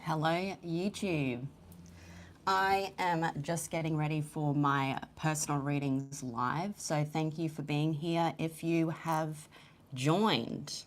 Hello, YouTube. I am just getting ready for my personal readings live, so thank you for being here. If you have joined,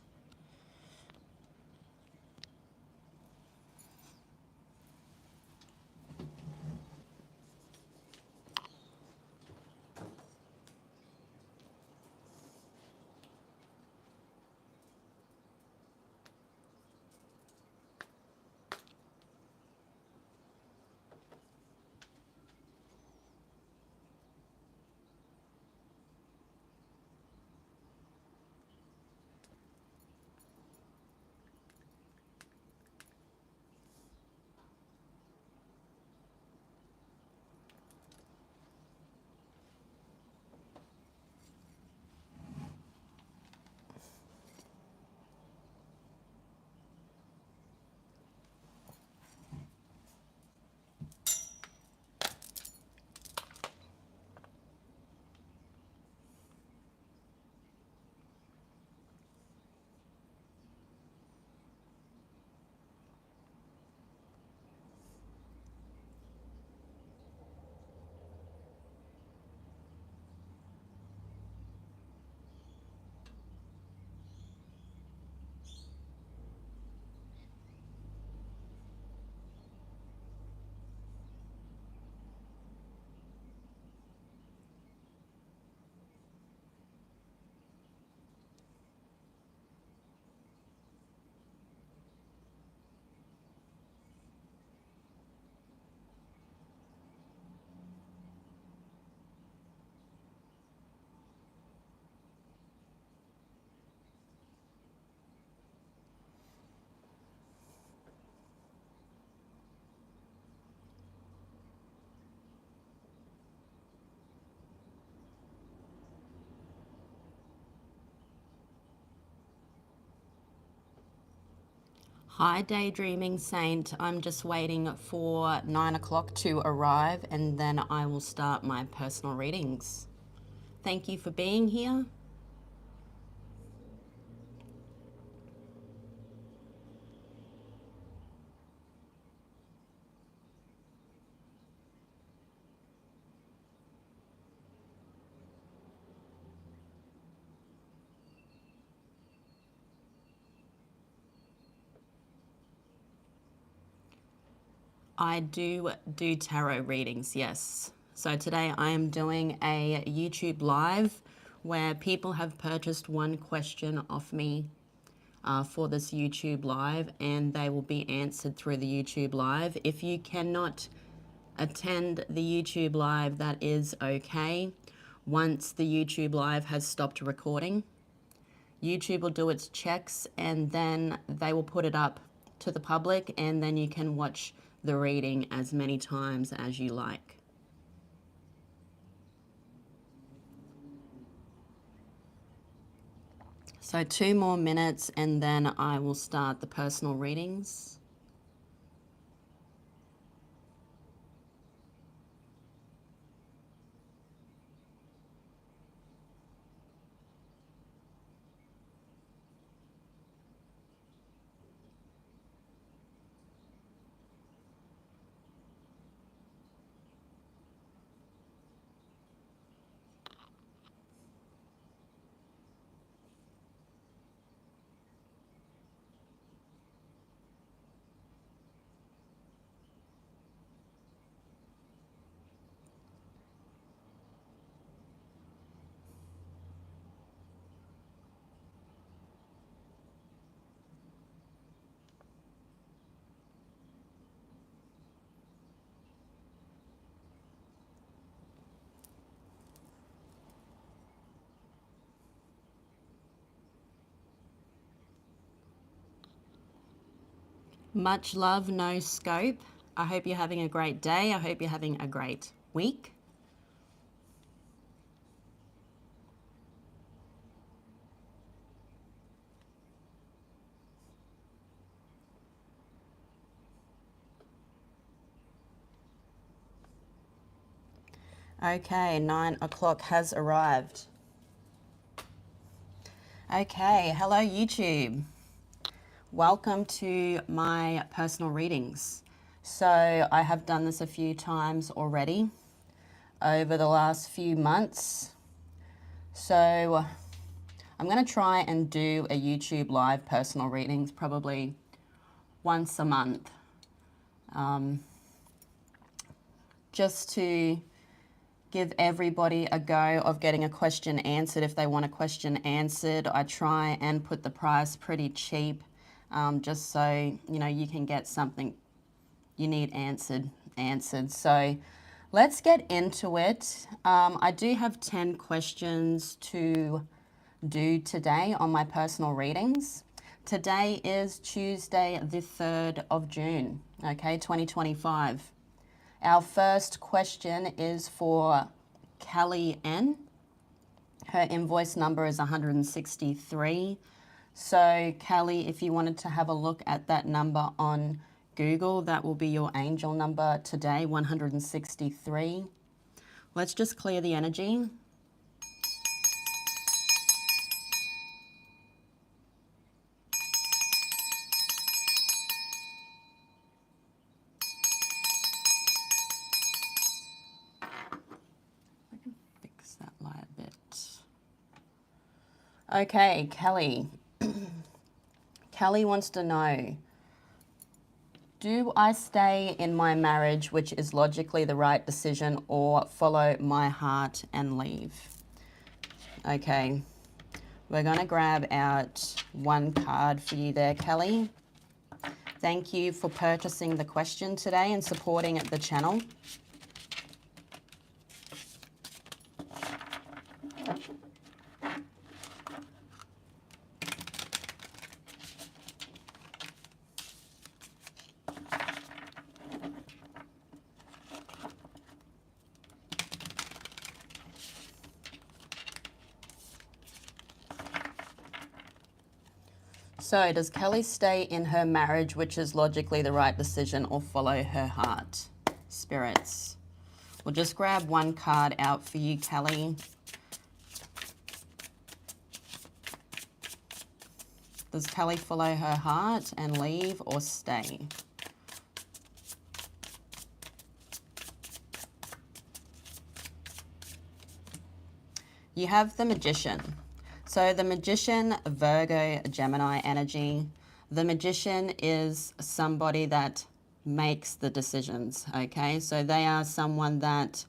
hi, Daydreaming Saint. I'm just waiting for 9 o'clock to arrive and then I will start my personal readings. Thank you for being here. I do tarot readings, yes. So today I am doing a YouTube live where people have purchased one question off me for this YouTube live and they will be answered through the YouTube live. If you cannot attend the YouTube live, that is okay. Once the YouTube live has stopped recording, YouTube will do its checks and then they will put it up to the public and then you can watch the reading as many times as you like. So 2 more minutes and then I will start the personal readings. Much love, no scope. I hope you're having a great day. I hope you're having a great week. Okay, 9 o'clock has arrived. Okay, hello YouTube. Welcome to my personal readings. So I have done this a few times already over the last few months. So I'm going to try and do a YouTube live personal readings probably once a month. Just to give everybody a go of getting a question answered. If they want a question answered, I try and put the price pretty cheap, just so you can get something you need answered. So let's get into it. I do have 10 questions to do today on my personal readings. Today is Tuesday the 3rd of June, okay, 2025. Our first question is for Kelly N. Her invoice number is 163. So Kelly, if you wanted to have a look at that number on Google, that will be your angel number today, 163. Let's just clear the energy. Fix that light a bit. Okay, Kelly. Kelly wants to know, do I stay in my marriage, which is logically the right decision, or follow my heart and leave? Okay, we're going to grab out one card for you there, Kelly. Thank you for purchasing the question today and supporting the channel. So, does Kelly stay in her marriage, which is logically the right decision, or follow her heart? Spirits. We'll just grab one card out for you, Kelly. Does Kelly follow her heart and leave, or stay? You have the Magician. So the Magician, Virgo, Gemini energy. The Magician is somebody that makes the decisions, okay? So they are someone that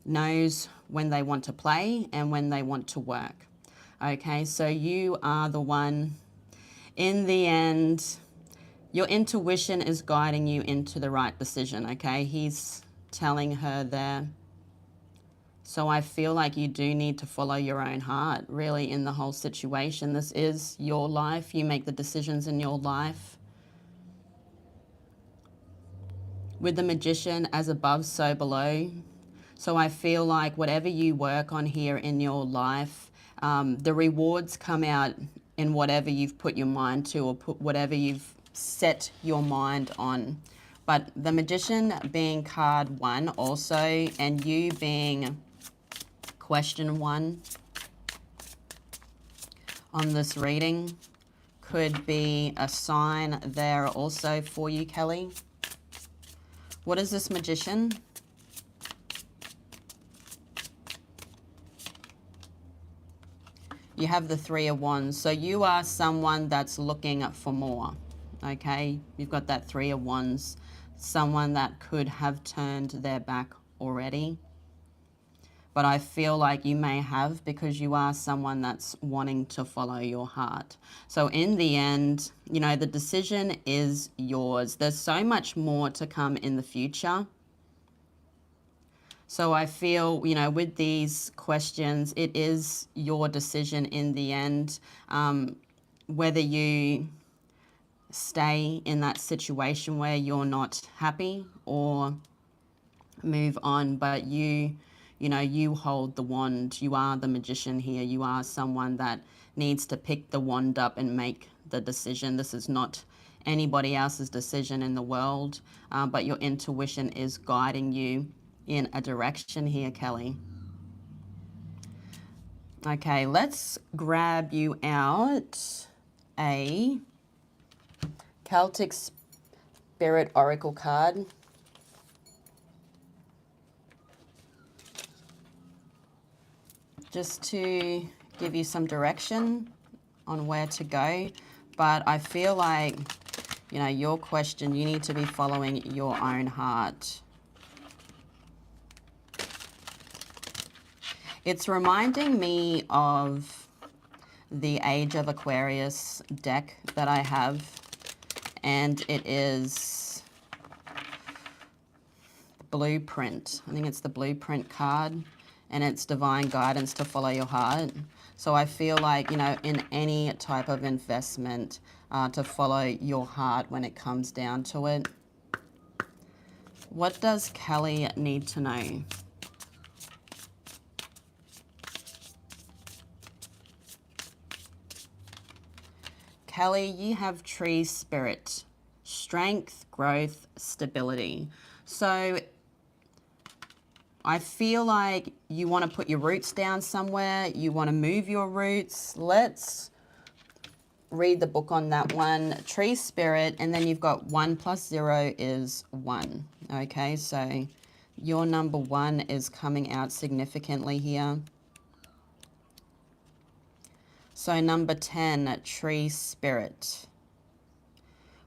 knows when they want to play and when they want to work, okay? So you are the one, in the end, your intuition is guiding you into the right decision, okay? He's telling her there. So I feel like you do need to follow your own heart, really, in the whole situation. This is your life. You make the decisions in your life. With the Magician, as above, so below. So I feel like whatever you work on here in your life, the rewards come out in whatever you've put your mind to, or whatever you've set your mind on. But the Magician being card 1 also, and you being question 1 on this reading, could be a sign there also for you, Kelly. What is this Magician? You have the 3 of Wands. So you are someone that's looking for more, okay? You've got that 3 of Wands. Someone that could have turned their back already. But I feel like you may have, because you are someone that's wanting to follow your heart. So in the end, the decision is yours. There's so much more to come in the future. So I feel, with these questions, it is your decision in the end, whether you stay in that situation where you're not happy or move on. But you hold the wand. You are the Magician here. You are someone that needs to pick the wand up and make the decision. This is not anybody else's decision in the world, but your intuition is guiding you in a direction here, Kelly. Okay, let's grab you out a Celtic Spirit Oracle card. Just to give you some direction on where to go. But I feel like, you know, your question, you need to be following your own heart. It's reminding me of the Age of Aquarius deck that I have, and it is Blueprint. I think it's the Blueprint card, and it's divine guidance to follow your heart. So I feel like, you know, in any type of investment, to follow your heart when it comes down to it. What does Kelly need to know? Kelly, you have tree spirit, strength, growth, stability. So I feel like you want to put your roots down somewhere. You want to move your roots. Let's read the book on that one. Tree spirit, and then you've got 1 + 0 is 1. Okay, so your number 1 is coming out significantly here. So number 10, tree spirit.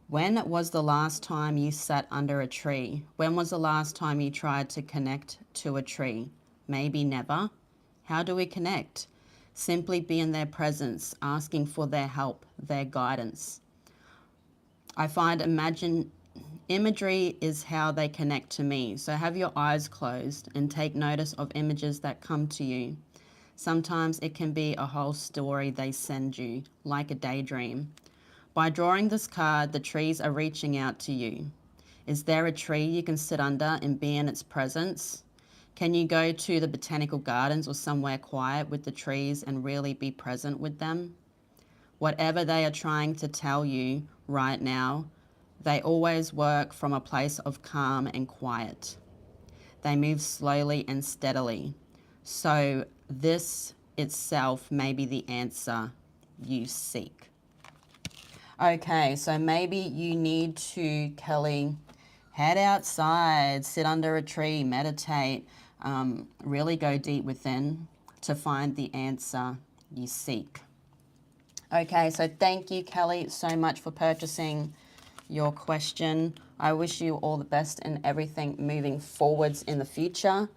When was the last time you sat under a tree? When was the last time you tried to connect to a tree? Maybe never. How do we connect? Simply be in their presence, asking for their help, their guidance. I find imagery is how they connect to me. So have your eyes closed and take notice of images that come to you. Sometimes it can be a whole story they send you, like a daydream. By drawing this card, the trees are reaching out to you. Is there a tree you can sit under and be in its presence? Can you go to the botanical gardens or somewhere quiet with the trees and really be present with them? Whatever they are trying to tell you right now, they always work from a place of calm and quiet. They move slowly and steadily. So this itself may be the answer you seek. Okay, so maybe you need to, Kelly, head outside, sit under a tree, meditate, really go deep within to find the answer you seek. Okay, so thank you, Kelly, so much for purchasing your question. I wish you all the best in everything moving forwards in the future.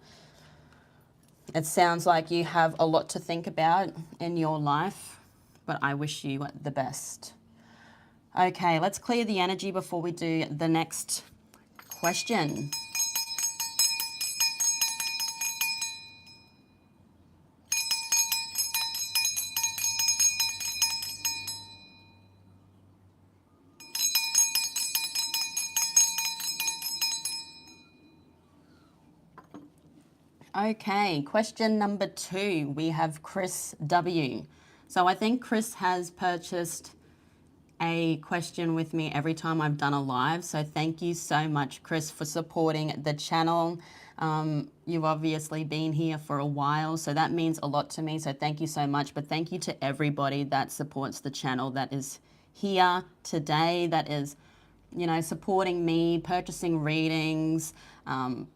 It sounds like you have a lot to think about in your life, but I wish you the best. Okay, let's clear the energy before we do the next question. Okay, question number 2, we have Chris W. So I think Chris has purchased a question with me every time I've done a live. So thank you so much, Chris, for supporting the channel. You've obviously been here for a while, so that means a lot to me. So thank you so much. But thank you to everybody that supports the channel, that is here today, that is, you know, supporting me, purchasing readings,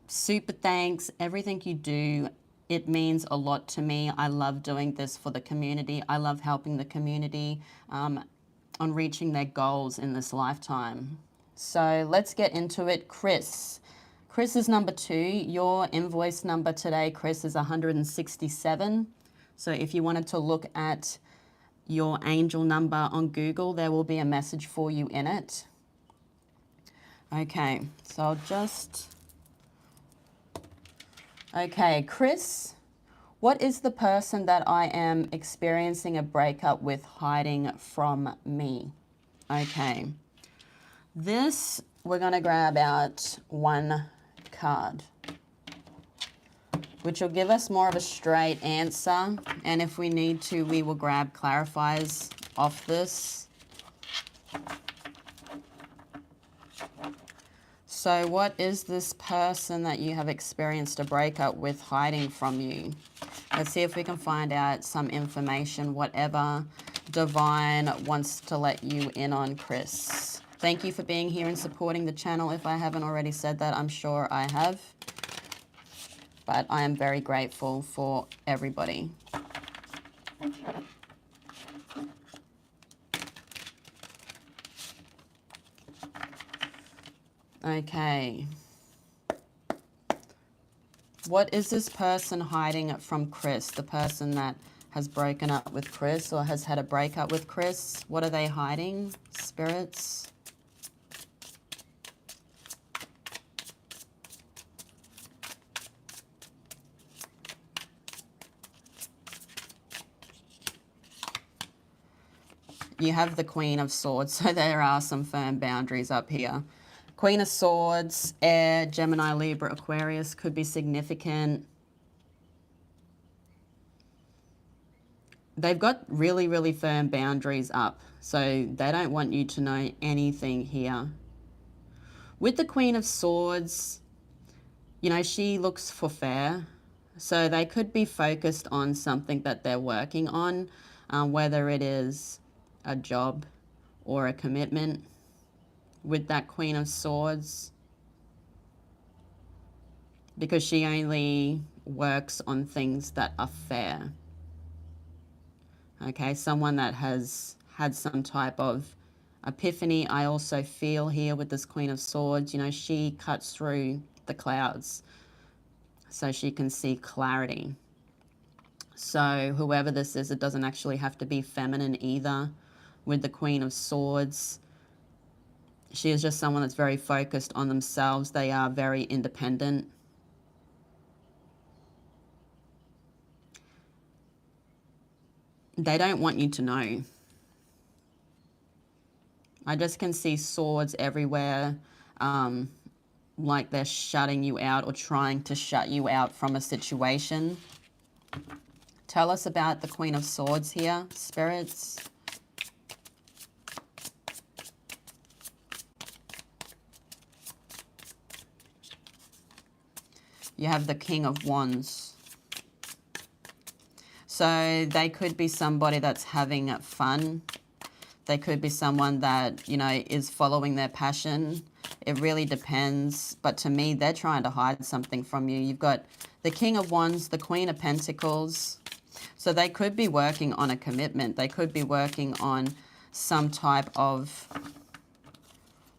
super thanks, everything you do. It means a lot to me. I love doing this for the community. I love helping the community on reaching their goals in this lifetime. So let's get into it. Chris. Chris is number 2. Your invoice number today, Chris, is 167. So if you wanted to look at your angel number on Google, there will be a message for you in it. Okay, so I'll just... Okay, Chris, what is the person that I am experiencing a breakup with hiding from me? Okay, this, we're going to grab out one card, which will give us more of a straight answer. And if we need to, we will grab clarifiers off this. So what is this person that you have experienced a breakup with hiding from you? Let's see if we can find out some information, whatever Divine wants to let you in on, Chris. Thank you for being here and supporting the channel. If I haven't already said that, I'm sure I have. But I am very grateful for everybody. Okay. What is this person hiding from Chris? The person that has broken up with Chris or has had a breakup with Chris. What are they hiding? Spirits. You have the Queen of Swords, so there are some firm boundaries up here. Queen of Swords, Air, Gemini, Libra, Aquarius could be significant. They've got really, really firm boundaries up, so they don't want you to know anything here. With the Queen of Swords, you know, she looks for fair, so they could be focused on something that they're working on, whether it is a job or a commitment. With that Queen of Swords, because she only works on things that are fair. Okay, someone that has had some type of epiphany. I also feel here with this Queen of Swords, you know, she cuts through the clouds so she can see clarity. So whoever this is, it doesn't actually have to be feminine either. With the Queen of Swords, she is just someone that's very focused on themselves. They are very independent. They don't want you to know. I just can see swords everywhere, like they're shutting you out or trying to shut you out from a situation. Tell us about the Queen of Swords here, spirits. You have the King of Wands. So they could be somebody that's having fun. They could be someone that, you know, is following their passion. It really depends. But to me, they're trying to hide something from you. You've got the King of Wands, the Queen of Pentacles. So they could be working on a commitment. They could be working on some type of...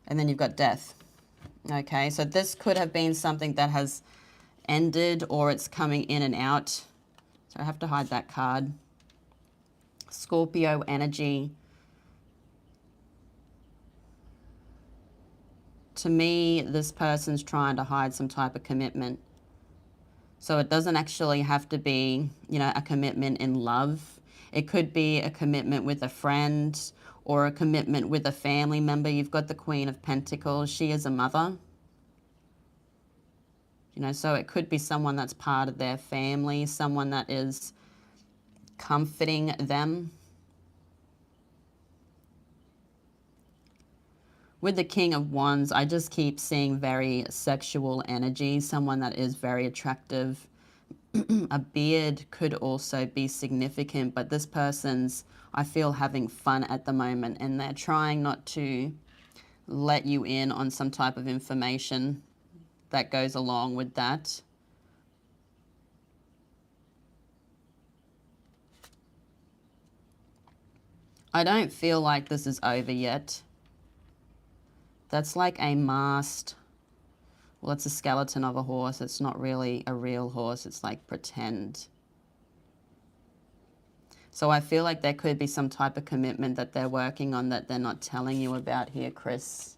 And then you've got Death. Okay, so this could have been something that has ended or it's coming in and out. So I have to hide that card. Scorpio energy. To me, this person's trying to hide some type of commitment. So it doesn't actually have to be, you know, a commitment in love. It could be a commitment with a friend or a commitment with a family member. You've got the Queen of Pentacles. She is a mother. You know, so it could be someone that's part of their family, someone that is comforting them. With the King of Wands, I just keep seeing very sexual energy, someone that is very attractive. A beard could also be significant, but this person's, I feel, having fun at the moment, and they're trying not to let you in on some type of information that goes along with that. I don't feel like this is over yet. That's like a mast. Well, it's a skeleton of a horse. It's not really a real horse. It's like pretend. So I feel like there could be some type of commitment that they're working on that they're not telling you about here, Chris.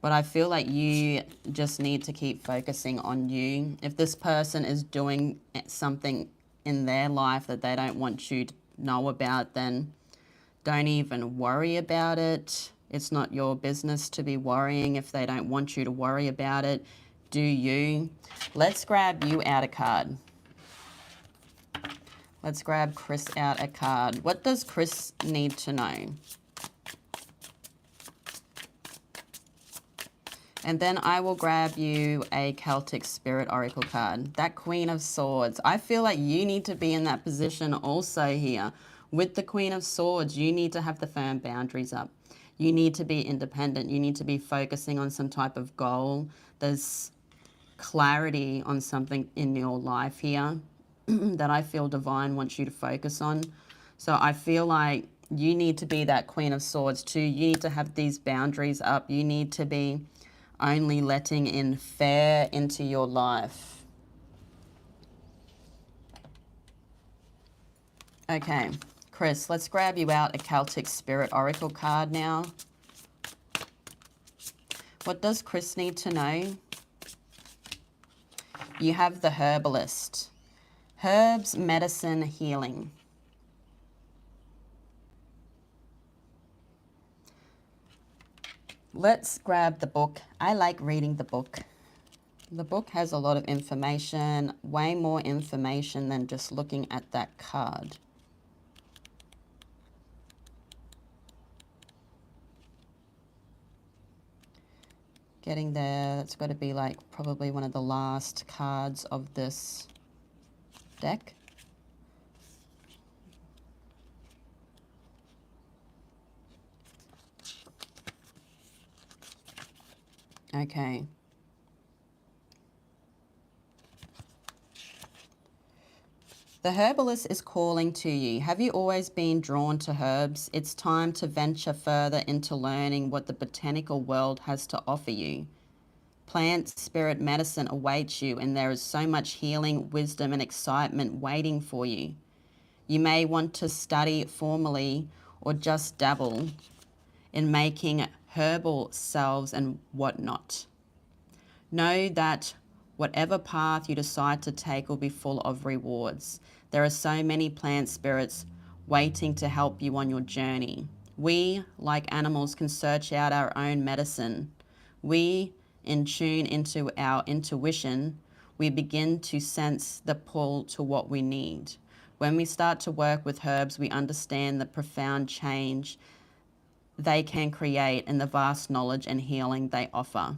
But I feel like you just need to keep focusing on you. If this person is doing something in their life that they don't want you to know about, then don't even worry about it. It's not your business to be worrying if they don't want you to worry about it. Do you? Let's grab you out a card. Let's grab Chris out a card. What does Chris need to know? And then I will grab you a Celtic Spirit Oracle card. That Queen of Swords. I feel like you need to be in that position also here. With the Queen of Swords, you need to have the firm boundaries up. You need to be independent. You need to be focusing on some type of goal. There's clarity on something in your life here that I feel divine wants you to focus on. So I feel like you need to be that Queen of Swords too. You need to have these boundaries up. You need to be only letting in fair into your life. Okay, Chris, let's grab you out a Celtic Spirit Oracle card now. What does Chris need to know? You have the Herbalist. Herbs, medicine, healing. Let's grab the book. I like reading the book. The book has a lot of information, way more information than just looking at that card. Getting there, that's got to be like probably one of the last cards of this deck. Okay. The herbalist is calling to you. Have you always been drawn to herbs? It's time to venture further into learning what the botanical world has to offer you. Plant, spirit, medicine awaits you, and there is so much healing, wisdom, and excitement waiting for you. You may want to study formally or just dabble in making herbal salves and whatnot. Know that whatever path you decide to take will be full of rewards. There are so many plant spirits waiting to help you on your journey. We, like animals, can search out our own medicine. We, in tune into our intuition, we begin to sense the pull to what we need. When we start to work with herbs, we understand the profound change they can create and the vast knowledge and healing they offer.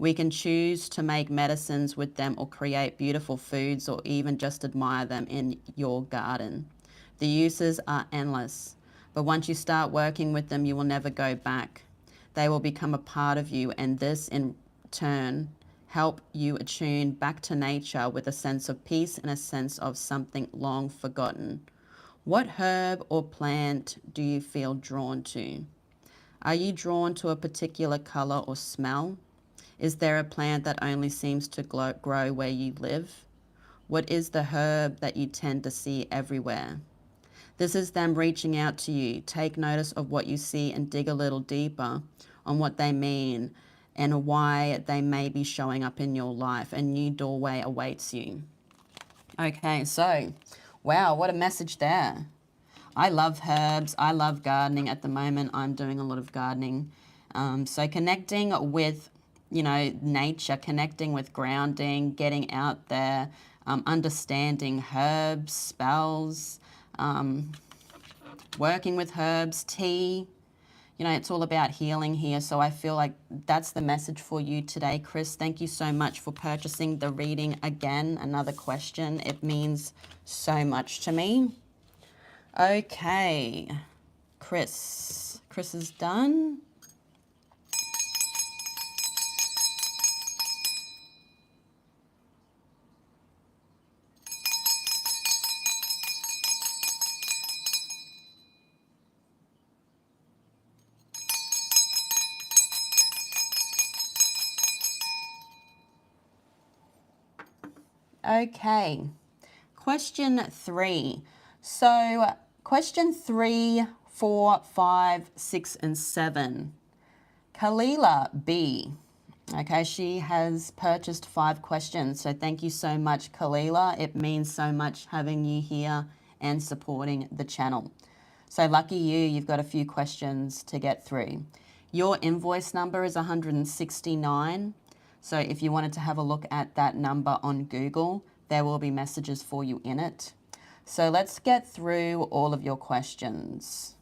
We can choose to make medicines with them or create beautiful foods or even just admire them in your garden. The uses are endless, but once you start working with them, you will never go back. They will become a part of you, and this in turn help you attune back to nature with a sense of peace and a sense of something long forgotten. What herb or plant do you feel drawn to? Are you drawn to a particular color or smell? Is there a plant that only seems to grow where you live? What is the herb that you tend to see everywhere? This is them reaching out to you. Take notice of what you see and dig a little deeper on what they mean and why they may be showing up in your life. A new doorway awaits you. Okay, so, wow, what a message there. I love herbs. I love gardening. At the moment, I'm doing a lot of gardening. So connecting with, nature, connecting with grounding, getting out there, understanding herbs, spells, working with herbs, tea. It's all about healing here. So I feel like that's the message for you today, Chris. Thank you so much for purchasing the reading again. Another question. It means so much to me. Okay, Chris. Chris is done. Okay, question 3. So question 3, 4, 5, 6, and 7. Khalila B. Okay, she has purchased 5 questions. So thank you so much, Khalila. It means so much having you here and supporting the channel. So lucky you, you've got a few questions to get through. Your invoice number is 169. So if you wanted to have a look at that number on Google, there will be messages for you in it. So let's get through all of your questions.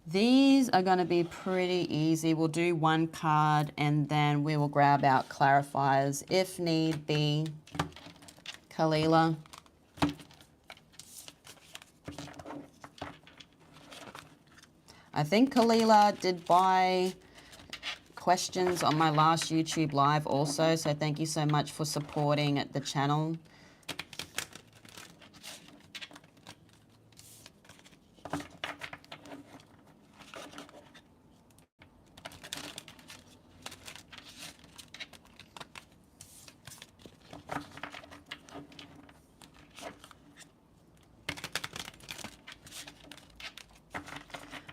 These are going to be pretty easy. We'll do one card and then we will grab out clarifiers if need be. Khalila. I think Khalila did buy questions on my last YouTube live also, so thank you so much for supporting the channel.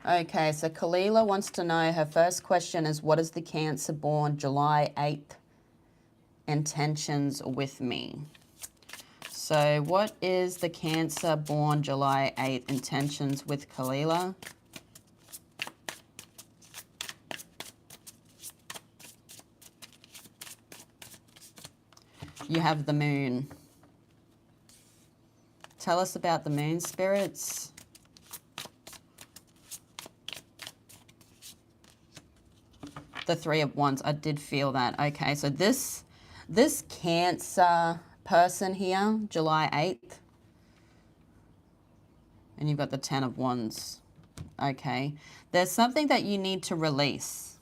Okay, so Khalila wants to know, her first question is, what is the Cancer born July 8th intentions with me? So what is the Cancer born July 8th intentions with Khalila? You have the moon. Tell us about the moon, spirits. The Three of Wands, I did feel that. Okay, so this Cancer person here, July 8th, and you've got the Ten of Wands. Okay, there's something that you need to release,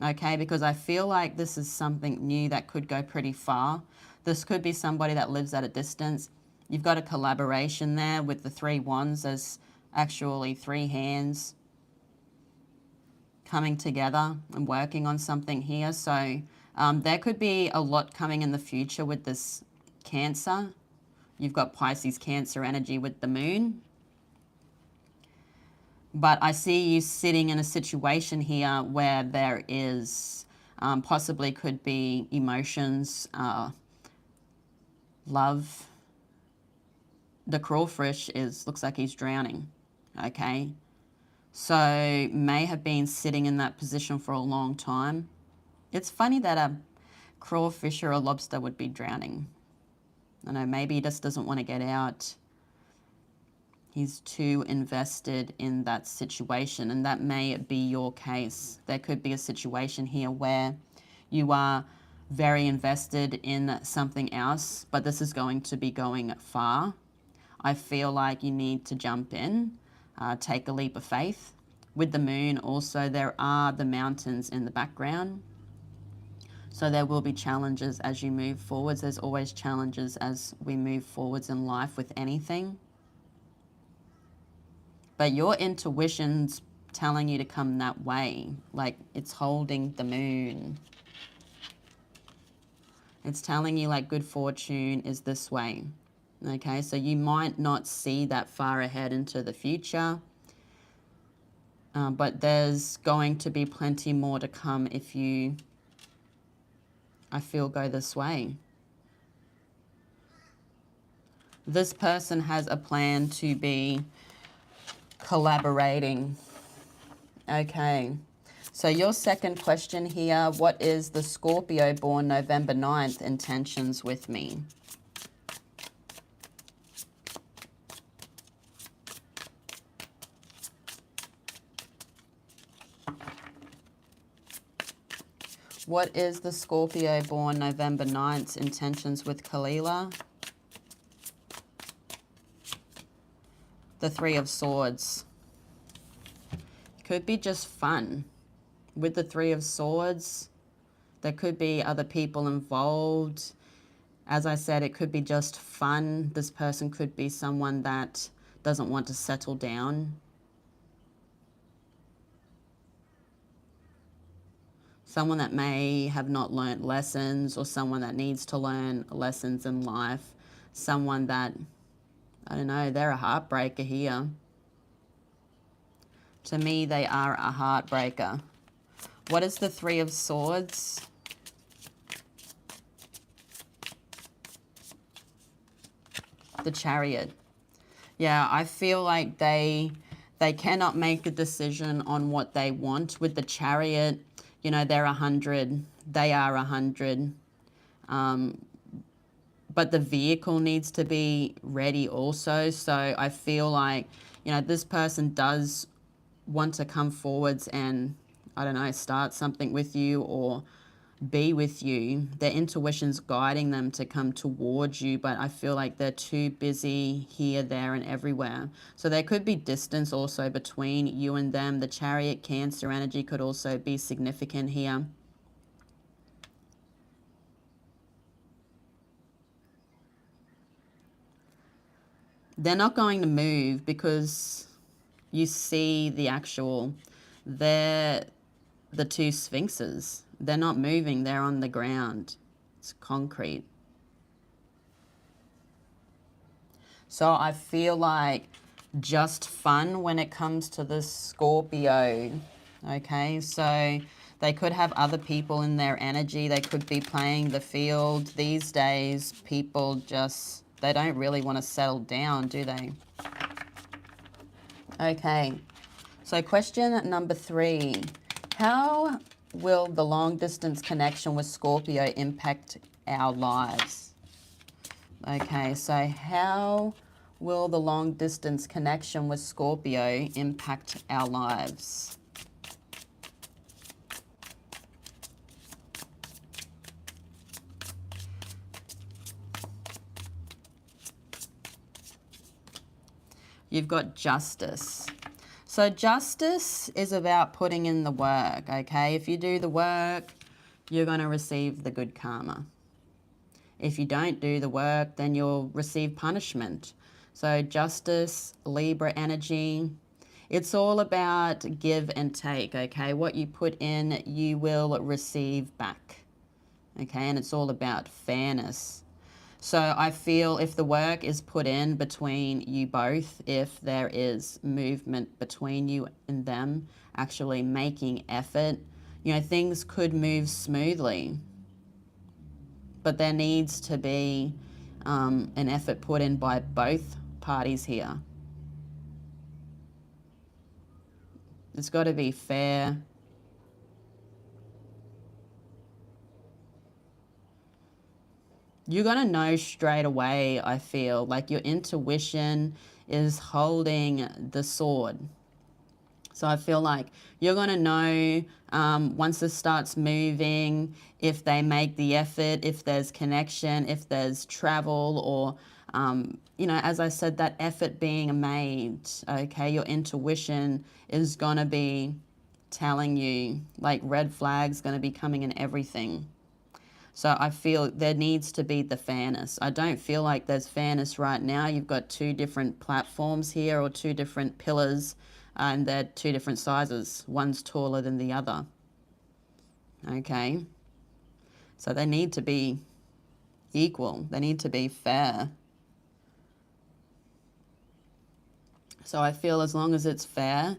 okay, because I feel like this is something new that could go pretty far. This could be somebody that lives at a distance. You've got a collaboration there with the Three Wands. There's actually three hands coming together and working on something here. So there could be a lot coming in the future with this Cancer. You've got Pisces Cancer energy with the moon. But I see you sitting in a situation here where there is possibly could be emotions, love. The crawfish looks like he's drowning, okay? So may have been sitting in that position for a long time. It's funny that a crawfish or a lobster would be drowning. I know, maybe he just doesn't want to get out. He's too invested in that situation, and that may be your case. There could be a situation here where you are very invested in something else, but this is going to be going far. I feel like you need to jump in, take a leap of faith. With the moon also, there are the mountains in the background. So there will be challenges as you move forwards. There's always challenges as we move forwards in life with anything. But your intuition's telling you to come that way. Like, it's holding the moon. It's telling you, like, good fortune is this way. Okay, so you might not see that far ahead into the future. But there's going to be plenty more to come if you, I feel, go this way. This person has a plan to be collaborating. Okay, so your second question here, what is the Scorpio born November 9th intentions with me? What is the Scorpio born November 9th intentions with Khalila? The Three of Swords. Could be just fun. With the Three of Swords, there could be other people involved. As I said, it could be just fun. This person could be someone that doesn't want to settle down. Someone that may have not learnt lessons, or someone that needs to learn lessons in life. Someone that, I don't know, they're a heartbreaker here. To me, they are a heartbreaker. What is the Three of Swords? The Chariot. Yeah, I feel like they cannot make a decision on what they want. With the Chariot, you know, they're 100. They are 100. But the vehicle needs to be ready also. So I feel like, you know, this person does want to come forwards and, I don't know, start something with you, or be with you. Their intuition's guiding them to come towards you, but I feel like they're too busy here, there, and everywhere. So there could be distance also between you and them. The Chariot Cancer energy could also be significant here. They're not going to move because you see the actual, they're the two sphinxes. They're not moving, they're on the ground. It's concrete. So I feel like just fun when it comes to the Scorpio. Okay, so they could have other people in their energy. They could be playing the field. These days, people just, they don't really want to settle down, do they? Okay, so question number 3. How will the long distance connection with Scorpio impact our lives? Okay, so how will the long distance connection with Scorpio impact our lives? You've got Justice. So justice is about putting in the work, okay? If you do the work, you're going to receive the good karma. If you don't do the work, then you'll receive punishment. So Justice, Libra energy, it's all about give and take, okay? What you put in, you will receive back, okay? And it's all about fairness. So I feel if the work is put in between you both, if there is movement between you and them, actually making effort, you know, things could move smoothly. But there needs to be an effort put in by both parties here. It's got to be fair. You're going to know straight away, I feel. Like your intuition is holding the sword. So I feel like you're going to know once this starts moving, if they make the effort, if there's connection, if there's travel, or, you know, as I said, that effort being made, okay, your intuition is going to be telling you, like red flags going to be coming in everything. So I feel there needs to be the fairness. I don't feel like there's fairness right now. You've got 2 different platforms here, or 2 different pillars, and they're 2 different sizes. One's taller than the other. Okay? So they need to be equal. They need to be fair. So I feel as long as it's fair,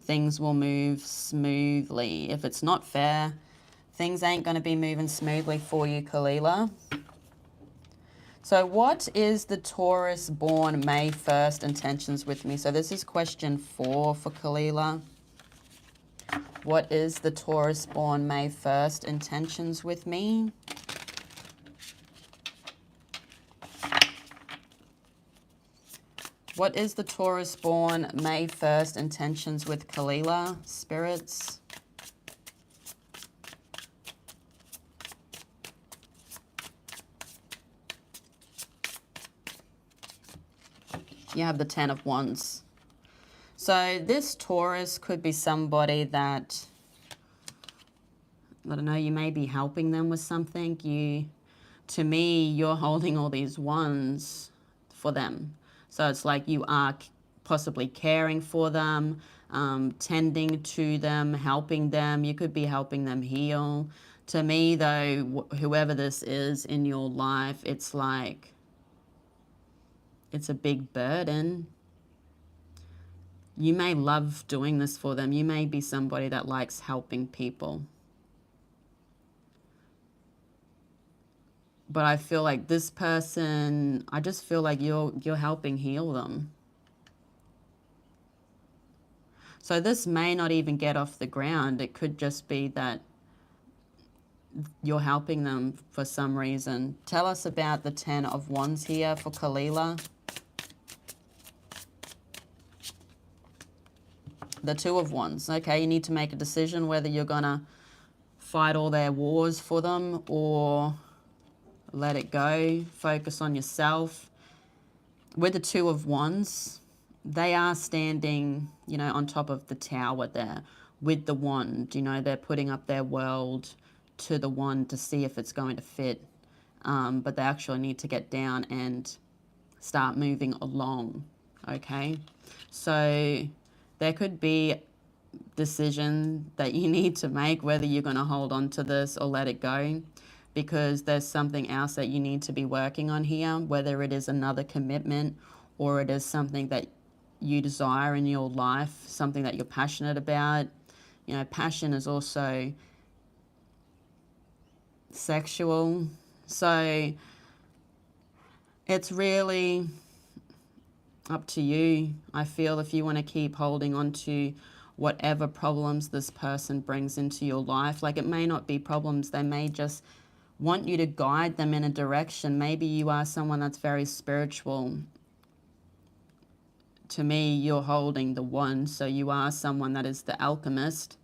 things will move smoothly. If it's not fair, things ain't going to be moving smoothly for you, Khalila. So what is the Taurus born May 1st intentions with me? So this is question 4 for Khalila. What is the Taurus born May 1st intentions with me? What is the Taurus born May 1st intentions with Khalila, spirits? You have the 10 of Wands. So this Taurus could be somebody that, I don't know, you may be helping them with something. To me, you're holding all these wands for them. So it's like you are possibly caring for them, tending to them, helping them. You could be helping them heal. To me, though, whoever this is in your life, it's like, it's a big burden. You may love doing this for them. You may be somebody that likes helping people. But I feel like this person, I just feel like you're helping heal them. So this may not even get off the ground. It could just be that you're helping them for some reason. Tell us about the 10 of Wands here for Khalila. The 2 of Wands. Okay, you need to make a decision whether you're going to fight all their wars for them, or let it go, focus on yourself. With the Two of Wands, they are standing, you know, on top of the tower there with the wand. You know, they're putting up their world to the wand to see if it's going to fit. But they actually need to get down and start moving along, okay? So there could be decision that you need to make, whether you're going to hold on to this or let it go, because there's something else that you need to be working on here, whether it is another commitment or it is something that you desire in your life, something that you're passionate about. You know, passion is also sexual. So it's really up to you. I feel if you want to keep holding on to whatever problems this person brings into your life, like it may not be problems, they may just want you to guide them in a direction. Maybe you are someone that's very spiritual. To me, you're holding the wand, so you are someone that is the alchemist.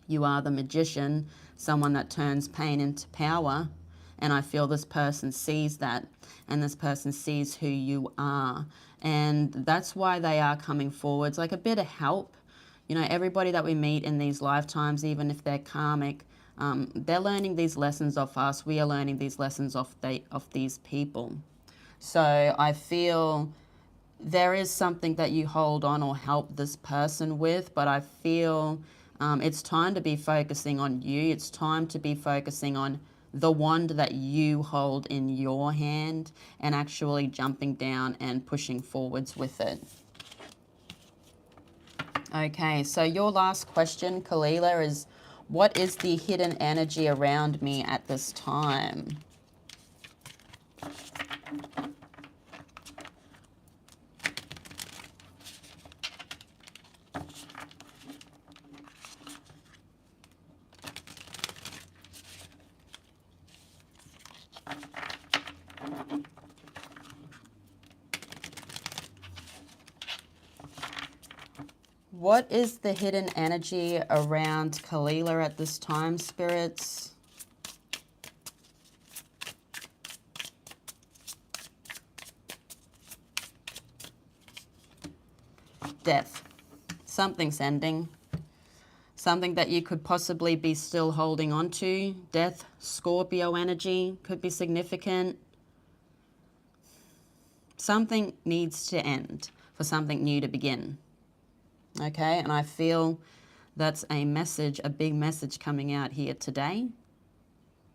You are the magician, someone that turns pain into power. And I feel this person sees that, and this person sees who you are. And that's why they are coming forwards, like a bit of help. You know, everybody that we meet in these lifetimes, even if they're karmic, they're learning these lessons off us. We are learning these lessons off these people. So I feel there is something that you hold on or help this person with, but I feel it's time to be focusing on you. It's time to be focusing on the wand that you hold in your hand and actually jumping down and pushing forwards with it. Okay, so your last question, Khalila, is what is the hidden energy around me at this time? What is the hidden energy around Khalila at this time, spirits? Death. Something's ending. Something that you could possibly be still holding on to. Death, Scorpio energy could be significant. Something needs to end for something new to begin. Okay, and I feel that's a message, a big message coming out here today.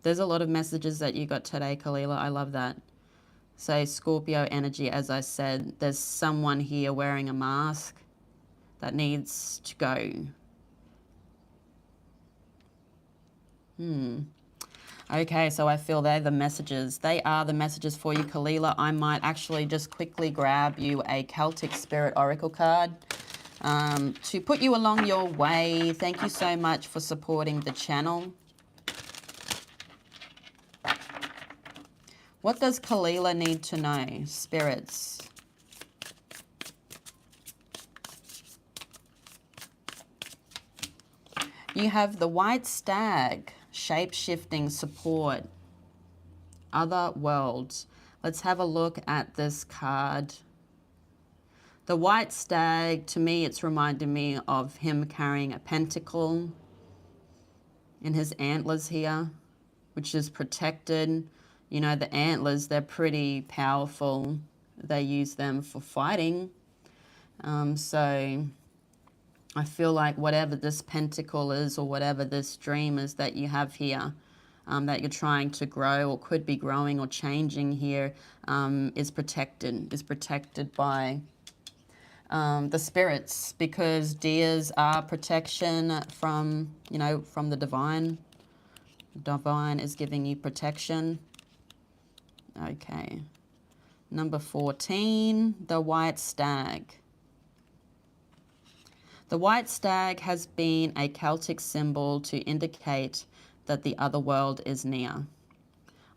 There's a lot of messages that you got today, Khalila. I love that. So Scorpio energy, as I said, there's someone here wearing a mask that needs to go. Okay, so I feel they're the messages. They are the messages for you, Khalila. I might actually just quickly grab you a Celtic Spirit Oracle card to put you along your way. Thank you so much for supporting the channel. What does Khalila need to know, spirits? You have the White Stag, shape-shifting support, other worlds. Let's have a look at this card. The White Stag, to me, it's reminding me of him carrying a pentacle in his antlers here, which is protected. You know, the antlers, they're pretty powerful. They use them for fighting. So I feel like whatever this pentacle is or whatever this dream is that you have here, that you're trying to grow or could be growing or changing here, is protected by the spirits, because deers are protection from, you know, from the divine. Divine is giving you protection. Okay. Number 14, the White Stag. The White Stag has been a Celtic symbol to indicate that the other world is near.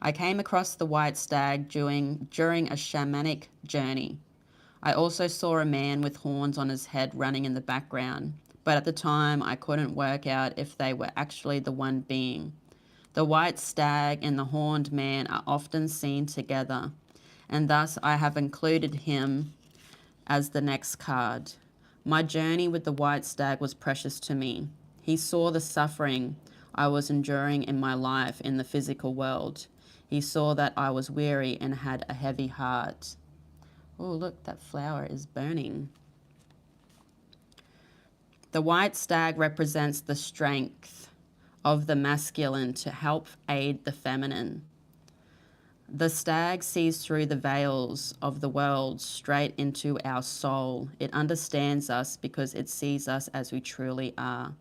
I came across the White Stag during a shamanic journey. I also saw a man with horns on his head running in the background, but at the time I couldn't work out if they were actually the one being. The white stag and the horned man are often seen together, and thus I have included him as the next card. My journey with the white stag was precious to me. He saw the suffering I was enduring in my life in the physical world. He saw that I was weary and had a heavy heart. Oh, look, that flower is burning. The white stag represents the strength of the masculine to help aid the feminine. The stag sees through the veils of the world straight into our soul. It understands us because it sees us as we truly are.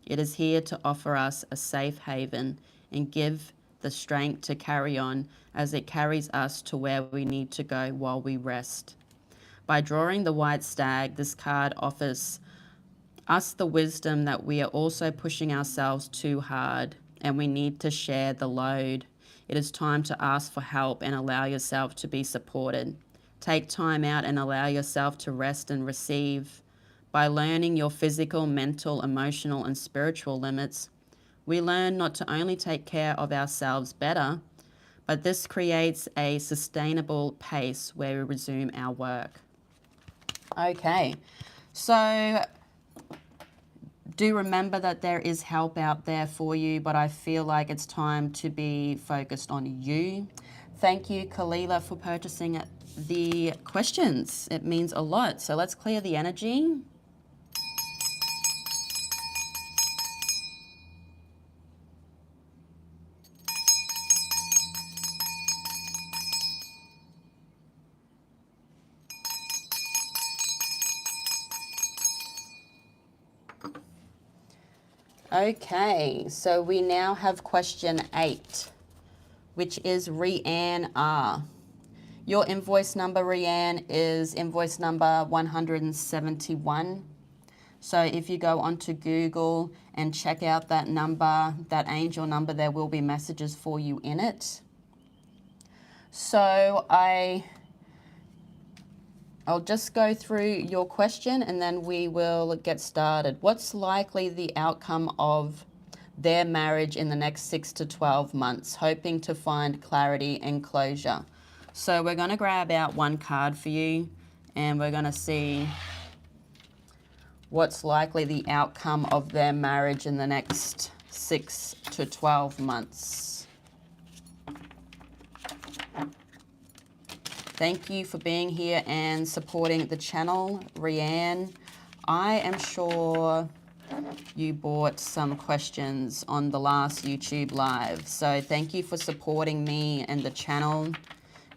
It is here to offer us a safe haven and give the strength to carry on as it carries us to where we need to go while we rest. By drawing the white stag, this card offers us the wisdom that we are also pushing ourselves too hard and we need to share the load. It is time to ask for help and allow yourself to be supported. Take time out and allow yourself to rest and receive. By learning your physical, mental, emotional, and spiritual limits, we learn not to only take care of ourselves better, but this creates a sustainable pace where we resume our work. Okay, so do remember that there is help out there for you, but I feel like it's time to be focused on you. Thank you, Khalila, for purchasing the questions. It means a lot. So let's clear the energy. Okay, so we now have question 8, which is Rianne R. Your invoice number, Rianne, is invoice number 171. So if you go onto Google and check out that number, that angel number, there will be messages for you in it. So I'll just go through your question and then we will get started. What's likely the outcome of their marriage in the next 6 to 12 months? Hoping to find clarity and closure. So we're going to grab out one card for you and we're going to see what's likely the outcome of their marriage in the next 6 to 12 months. Thank you for being here and supporting the channel, Rianne. I am sure you bought some questions on the last YouTube live. So thank you for supporting me and the channel.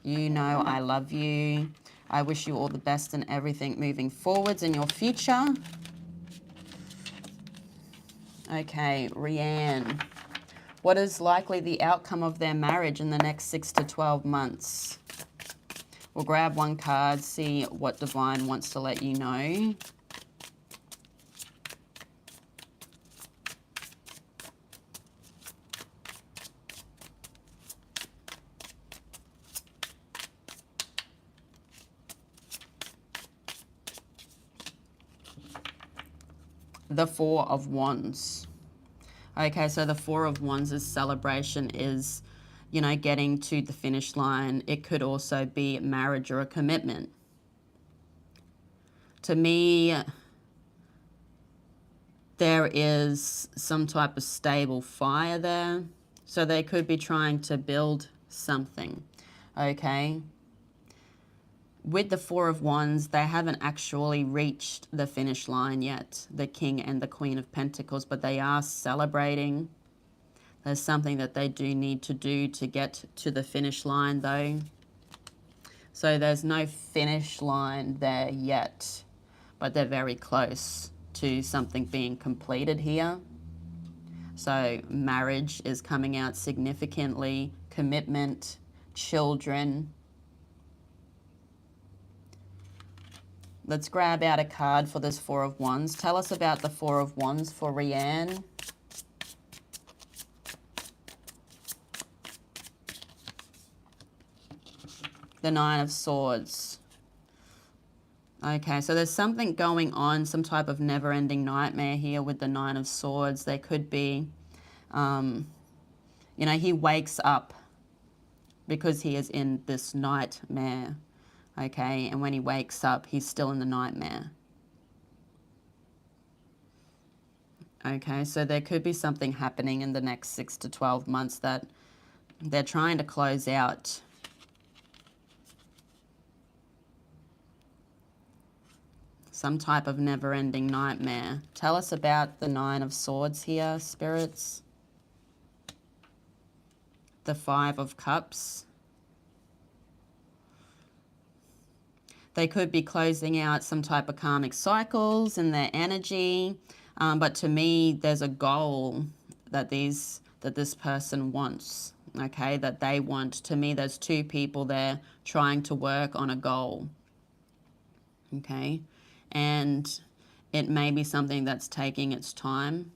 You know I love you. I wish you all the best in everything moving forwards in your future. Okay, Rianne. What is likely the outcome of their marriage in the next 6 to 12 months? We'll grab one card, see what Divine wants to let you know. The Four of Wands. Okay, so the Four of Wands' celebration is, you know, getting to the finish line. It could also be marriage or a commitment. To me, there is some type of stable fire there. So they could be trying to build something, okay? With the Four of Wands, they haven't actually reached the finish line yet, the King and the Queen of Pentacles, but they are celebrating. There's something that they do need to do to get to the finish line, though. So there's no finish line there yet, but they're very close to something being completed here. So marriage is coming out significantly, commitment, children. Let's grab out a card for this Four of Wands. Tell us about the Four of Wands for Rianne. The Nine of Swords. Okay, so there's something going on, some type of never-ending nightmare here with the Nine of Swords. There could be, you know, he wakes up because he is in this nightmare, okay? And when he wakes up, he's still in the nightmare. Okay, so there could be something happening in the next 6 to 12 months that they're trying to close out. Some type of never-ending nightmare. Tell us about the Nine of Swords here, spirits. The Five of Cups. They could be closing out some type of karmic cycles in their energy. But to me, there's a goal that this person wants, okay, that they want. To me, there's two people there trying to work on a goal, okay? And it may be something that's taking its time.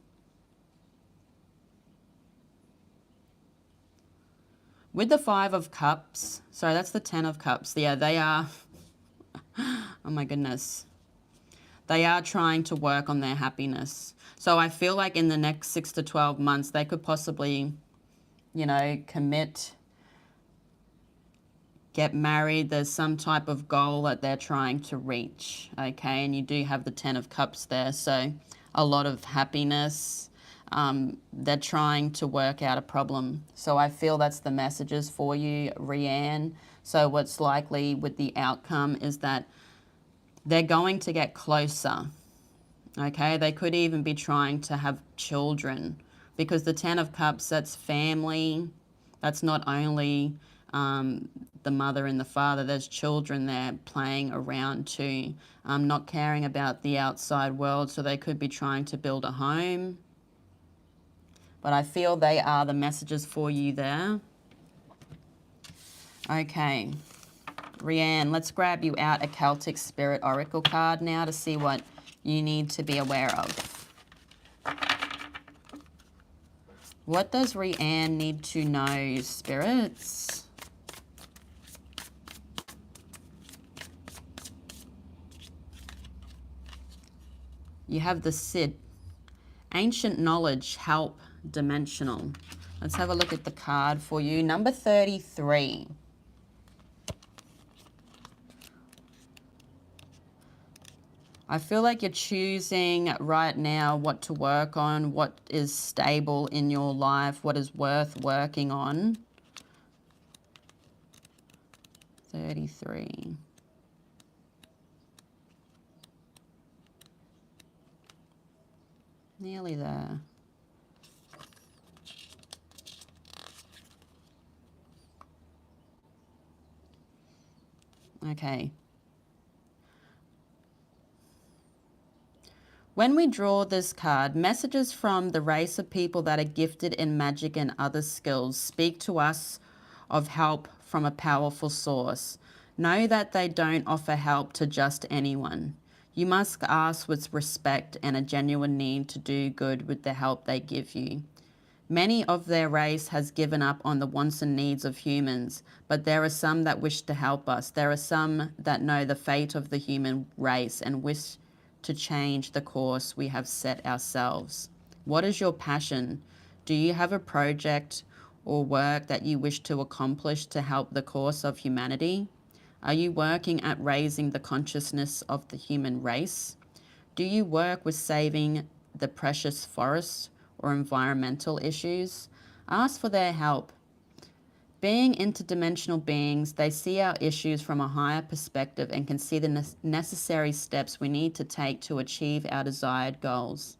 With the Five of Cups, sorry, that's the Ten of Cups. Yeah, they are, oh my goodness. They are trying to work on their happiness. So I feel like in the next 6 to 12 months, they could possibly, you know, commit, get married. There's some type of goal that they're trying to reach, okay? And you do have the Ten of Cups there, so a lot of happiness. They're trying to work out a problem. So I feel that's the messages for you, Rianne. So what's likely with the outcome is that they're going to get closer, okay? They could even be trying to have children, because the Ten of Cups, that's family. That's not only the mother and the father. There's children there playing around too, not caring about the outside world. So they could be trying to build a home. But I feel they are the messages for you there. Okay, Rianne, let's grab you out a Celtic Spirit Oracle card now to see what you need to be aware of. What does Rianne need to know, spirits? You have the Cid. Ancient knowledge, help, dimensional. Let's have a look at the card for you. Number 33. I feel like you're choosing right now what to work on, what is stable in your life, what is worth working on. 33. Nearly there. Okay. When we draw this card, messages from the race of people that are gifted in magic and other skills speak to us of help from a powerful source. Know that they don't offer help to just anyone. You must ask with respect and a genuine need to do good with the help they give you. Many of their race has given up on the wants and needs of humans, but there are some that wish to help us. There are some that know the fate of the human race and wish to change the course we have set ourselves. What is your passion? Do you have a project or work that you wish to accomplish to help the course of humanity? Are you working at raising the consciousness of the human race? Do you work with saving the precious forests or environmental issues? Ask for their help. Being interdimensional beings, they see our issues from a higher perspective and can see the necessary steps we need to take to achieve our desired goals.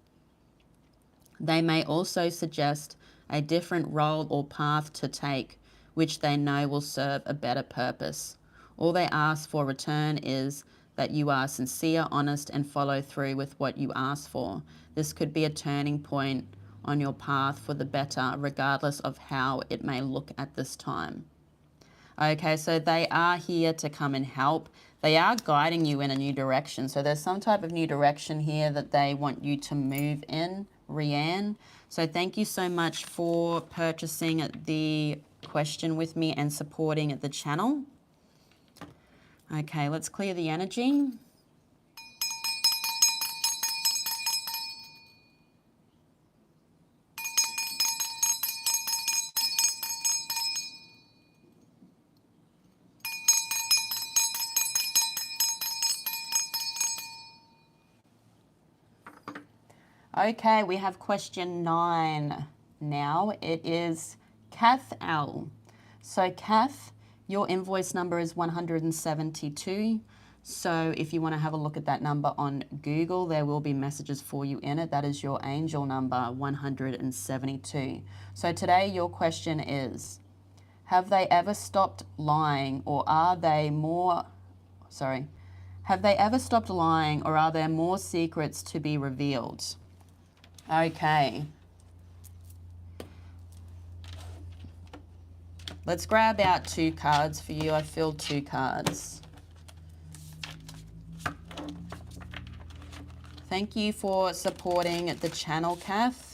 They may also suggest a different role or path to take, which they know will serve a better purpose. All they ask for return is that you are sincere, honest, and follow through with what you ask for. This could be a turning point on your path for the better, regardless of how it may look at this time. Okay, so they are here to come and help. They are guiding you in a new direction. So there's some type of new direction here that they want you to move in, Rianne. So thank you so much for purchasing the question with me and supporting the channel. Okay, let's clear the energy. Okay, we have question 9 now. It is Kath L. So Kath, your invoice number is 172. So if you want to have a look at that number on Google, there will be messages for you in it. That is your angel number, 172. So today your question is, have they ever stopped lying, or are they more, have they ever stopped lying, or are there more secrets to be revealed? Okay. Let's grab out 2 cards for you. I filled 2 cards. Thank you for supporting the channel, Kath.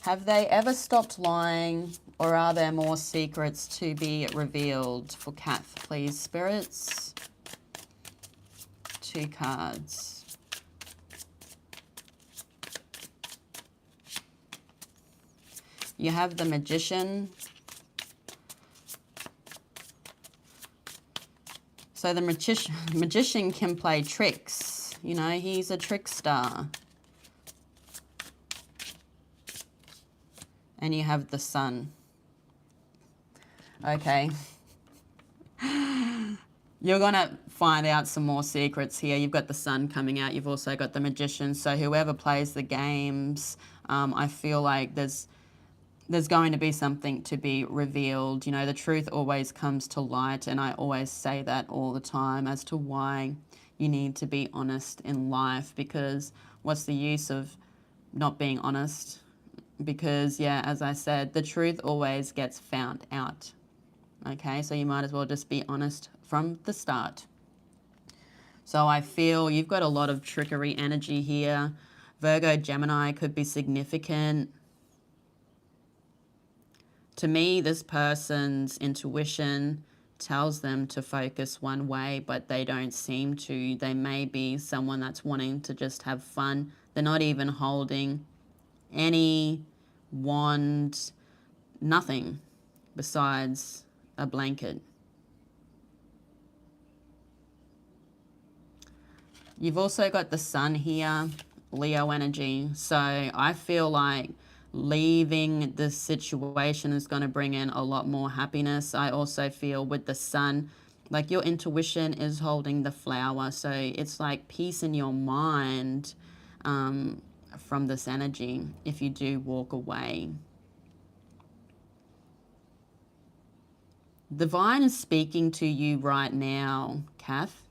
Have they ever stopped lying, or are there more secrets to be revealed? For Kath, please, spirits. 2 cards. You have the Magician. So the magician can play tricks. You know, he's a trickster. And you have the Sun. Okay. You're going to find out some more secrets here. You've got the Sun coming out. You've also got the Magician. So whoever plays the games, I feel like there's going to be something to be revealed. You know, the truth always comes to light, and I always say that all the time as to why you need to be honest in life, because what's the use of not being honest? Because, yeah, as I said, the truth always gets found out. Okay, so you might as well just be honest from the start. So I feel you've got a lot of trickery energy here. Virgo, Gemini could be significant. To me, this person's intuition tells them to focus one way, but they don't seem to. They may be someone that's wanting to just have fun. They're not even holding any wand, nothing besides a blanket. You've also got the Sun here, Leo energy. So I feel like leaving this situation is going to bring in a lot more happiness. I also feel with the Sun, like your intuition is holding the flower. So it's like peace in your mind from this energy if you do walk away. Divine is speaking to you right now, Kath,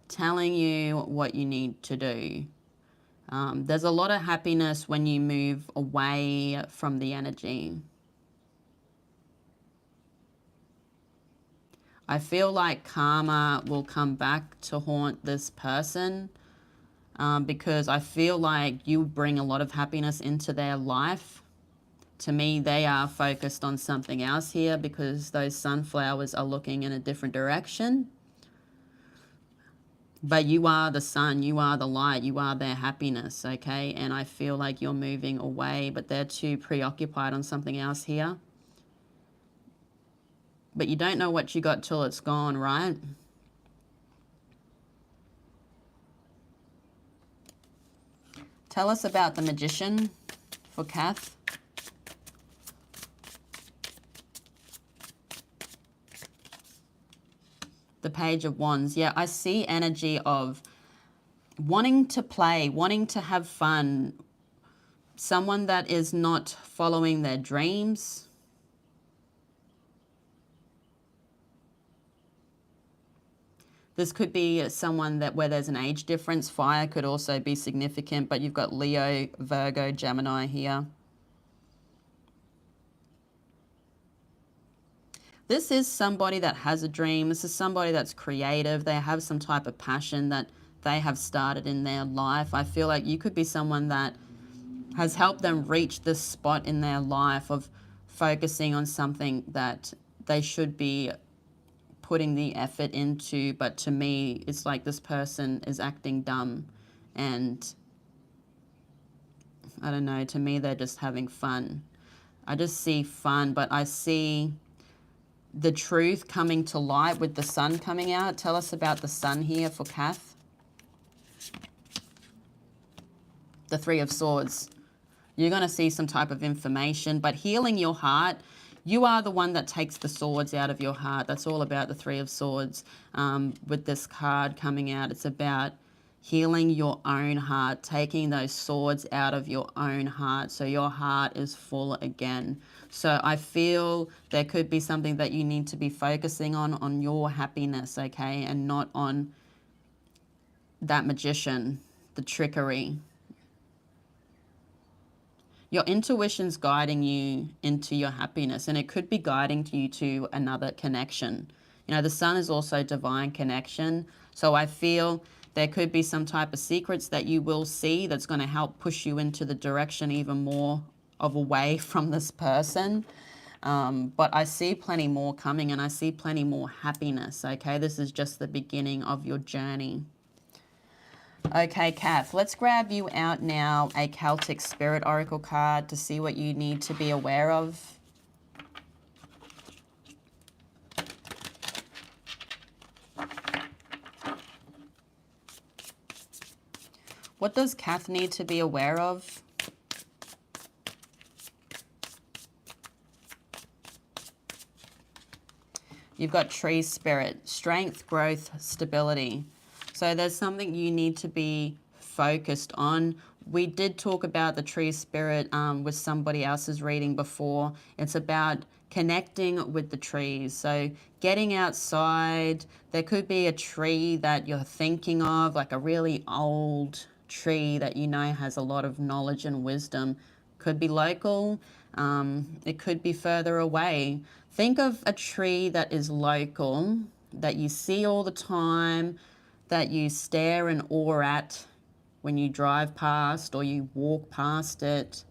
telling you what you need to do. There's a lot of happiness when you move away from the energy. I feel like karma will come back to haunt this person because I feel like you bring a lot of happiness into their life. To me, they are focused on something else here because those sunflowers are looking in a different direction. But you are the sun, you are the light, you are their happiness, okay? And I feel like you're moving away, but they're too preoccupied on something else here. But you don't know what you got till it's gone, right? Tell us about the Magician for Kath. The Page of Wands. Yeah, I see energy of wanting to play, wanting to have fun. Someone that is not following their dreams. This could be someone that where there's an age difference. Fire could also be significant, but you've got Leo, Virgo, Gemini here. This is somebody that has a dream. This is somebody that's creative. They have some type of passion that they have started in their life. I feel like you could be someone that has helped them reach this spot in their life of focusing on something that they should be putting the effort into. But to me, it's like this person is acting dumb. And I don't know, to me, they're just having fun. I just see fun, but I see the truth coming to light with the sun coming out. Tell us about the sun here for Kath. The Three of Swords. You're going to see some type of information, but healing your heart. You are the one that takes the swords out of your heart. That's all about the Three of Swords. With this card coming out, it's about healing your own heart, taking those swords out of your own heart so your heart is full again. So I feel there could be something that you need to be focusing on your happiness, okay, and not on that magician, the trickery. Your intuition's guiding you into your happiness, and it could be guiding you to another connection. You know, the sun is also divine connection. So I feel there could be some type of secrets that you will see that's going to help push you into the direction even more of away from this person. But I see plenty more coming, and I see plenty more happiness, okay? This is just the beginning of your journey. Okay, Kath, let's grab you out now a Celtic Spirit Oracle card to see what you need to be aware of. What does Kath need to be aware of? You've got Tree Spirit, strength, growth, stability. So there's something you need to be focused on. We did talk about the Tree Spirit with somebody else's reading before. It's about connecting with the trees. So getting outside, there could be a tree that you're thinking of, like a really old tree that you know has a lot of knowledge and wisdom. Could be local, it could be further away. Think of a tree that is local, that you see all the time, that you stare in awe at when you drive past or you walk past it,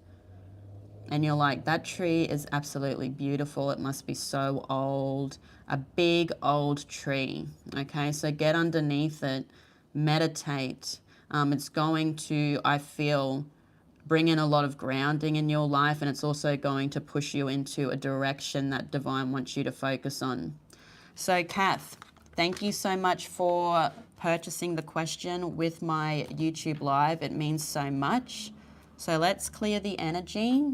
and you're like, that tree is absolutely beautiful. It must be so old. A big old tree. Okay, so get underneath it, meditate. It's going to, I feel, bring in a lot of grounding in your life, and it's also going to push you into a direction that Divine wants you to focus on. So Kath, thank you so much for purchasing the question with my YouTube live. It means so much. So let's clear the energy.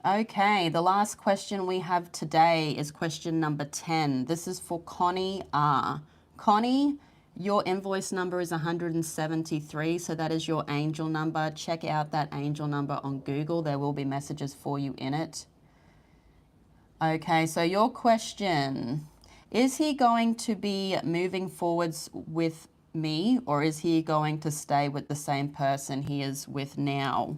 Okay, the last question we have today is question number 10. This is for Connie R. Connie, your invoice number is 173, so that is your angel number. Check out that angel number on Google. There will be messages for you in it. Okay, so your question, is he going to be moving forwards with me, or is he going to stay with the same person he is with now?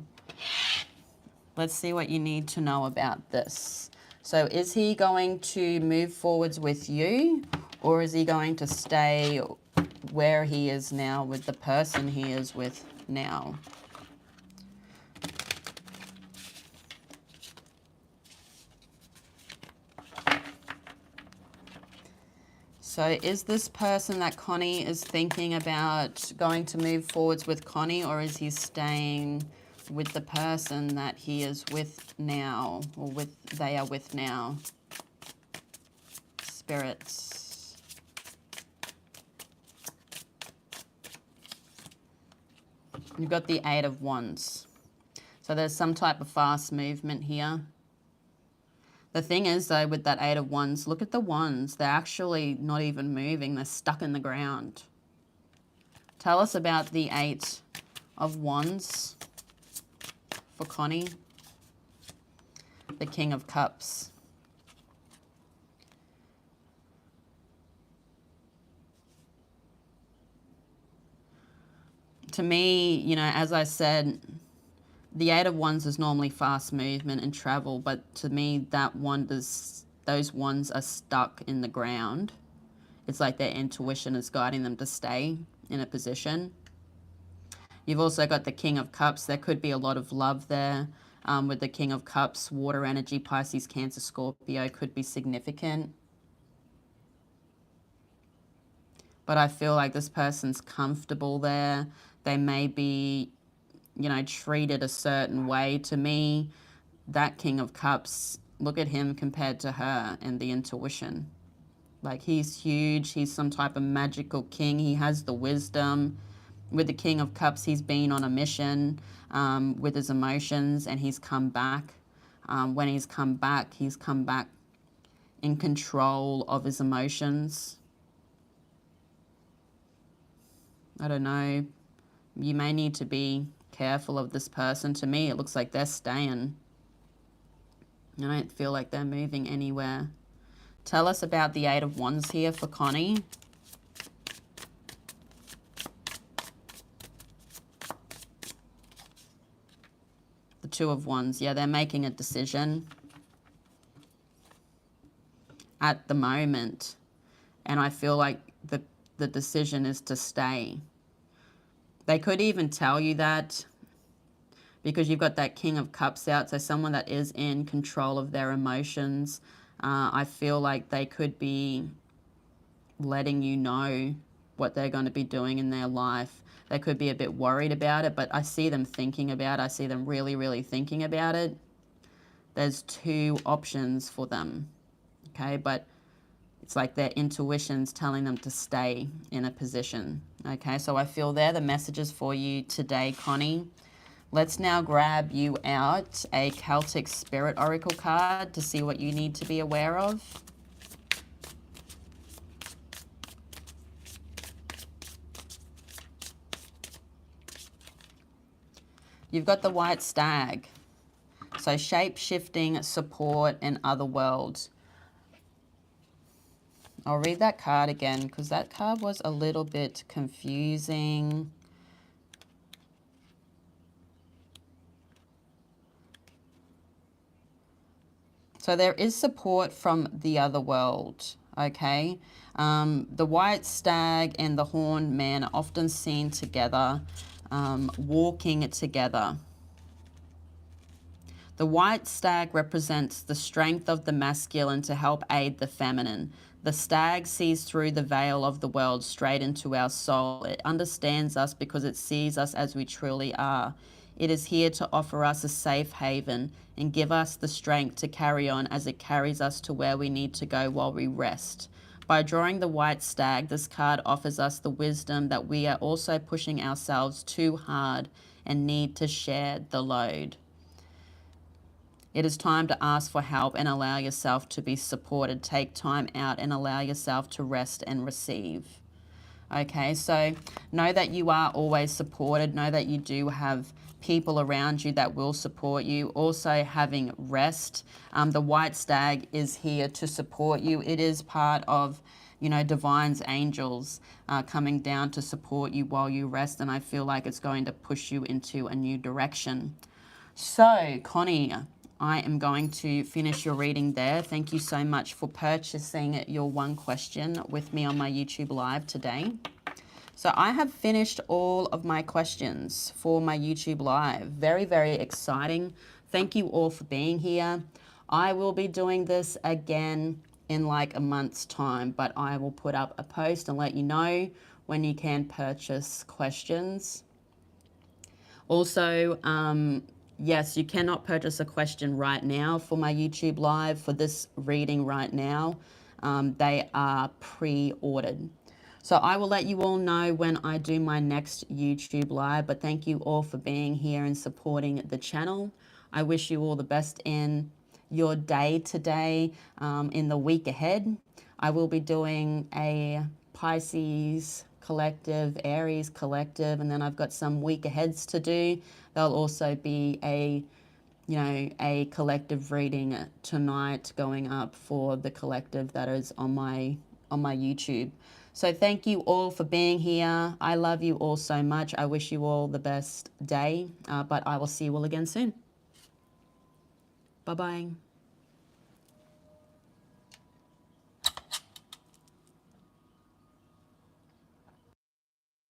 Let's see what you need to know about this. So is he going to move forwards with you, or is he going to stay where he is now with the person he is with now? So is this person that Connie is thinking about going to move forwards with Connie, or is he staying with the person that he is with now, or they are with now? Spirits. You've got the Eight of Wands. So there's some type of fast movement here. The thing is, though, with that Eight of Wands, look at the wands. They're actually not even moving. They're stuck in the ground. Tell us about the Eight of Wands for Connie. The King of Cups. To me, you know, as I said, the Eight of Wands is normally fast movement and travel, but to me, those wands are stuck in the ground. It's like their intuition is guiding them to stay. in a position. You've also got the King of Cups. There could be a lot of love there with the King of Cups. Water energy, Pisces, Cancer, Scorpio could be significant. But I feel like this person's comfortable there. They may be, you know, treated a certain way. To me, that King of Cups, look at him compared to her and the intuition. Like, he's huge. He's some type of magical king. He has the wisdom. With the King of Cups, he's been on a mission with his emotions, and he's come back. When he's come back in control of his emotions. I don't know. You may need to be careful of this person. To me, it looks like they're staying. I don't feel like they're moving anywhere. Tell us about the Eight of Wands here for Connie. The Two of Wands. Yeah, they're making a decision at the moment. And I feel like the decision is to stay. They could even tell you that because you've got that King of Cups out. So someone that is in control of their emotions. I feel like they could be letting you know what they're going to be doing in their life. They could be a bit worried about it, but I see them thinking about it. I see them really, really thinking about it. There's two options for them, okay? But it's like their intuition's telling them to stay in a position, okay? So I feel they're the messages for you today, Connie. Let's now grab you out a Celtic Spirit Oracle card to see what you need to be aware of. You've got the White Stag. So shape-shifting, support, and other worlds. I'll read that card again because that card was a little bit confusing. So there is support from the other world, okay? The White Stag and the Horned Man are often seen together, walking together. The White Stag represents the strength of the masculine to help aid the feminine. The stag sees through the veil of the world straight into our soul. It understands us because it sees us as we truly are. It is here to offer us a safe haven and give us the strength to carry on as it carries us to where we need to go while we rest. By drawing the White Stag, this card offers us the wisdom that we are also pushing ourselves too hard and need to share the load. It is time to ask for help and allow yourself to be supported. Take time out and allow yourself to rest and receive. Okay, so know that you are always supported. Know that you do have people around you that will support you. Also having rest. The White Stag is here to support you. It is part of, you know, Divine's angels coming down to support you while you rest. And I feel like it's going to push you into a new direction. So, Connie, I am going to finish your reading there. Thank you so much for purchasing your one question with me on my YouTube Live today. So I have finished all of my questions for my YouTube Live. Very, very exciting. Thank you all for being here. I will be doing this again in like a month's time, but I will put up a post and let you know when you can purchase questions. Also, yes, you cannot purchase a question right now for my YouTube Live for this reading right now. They are pre-ordered. So I will let you all know when I do my next YouTube Live, but thank you all for being here and supporting the channel. I wish you all the best in your day today, in the week ahead. I will be doing a Pisces collective, Aries collective, and then I've got some week aheads to do. There'll also be a, you know, a collective reading tonight going up for the collective that is on my YouTube. So thank you all for being here. I love you all so much. I wish you all the best day, but I will see you all again soon. Bye-bye.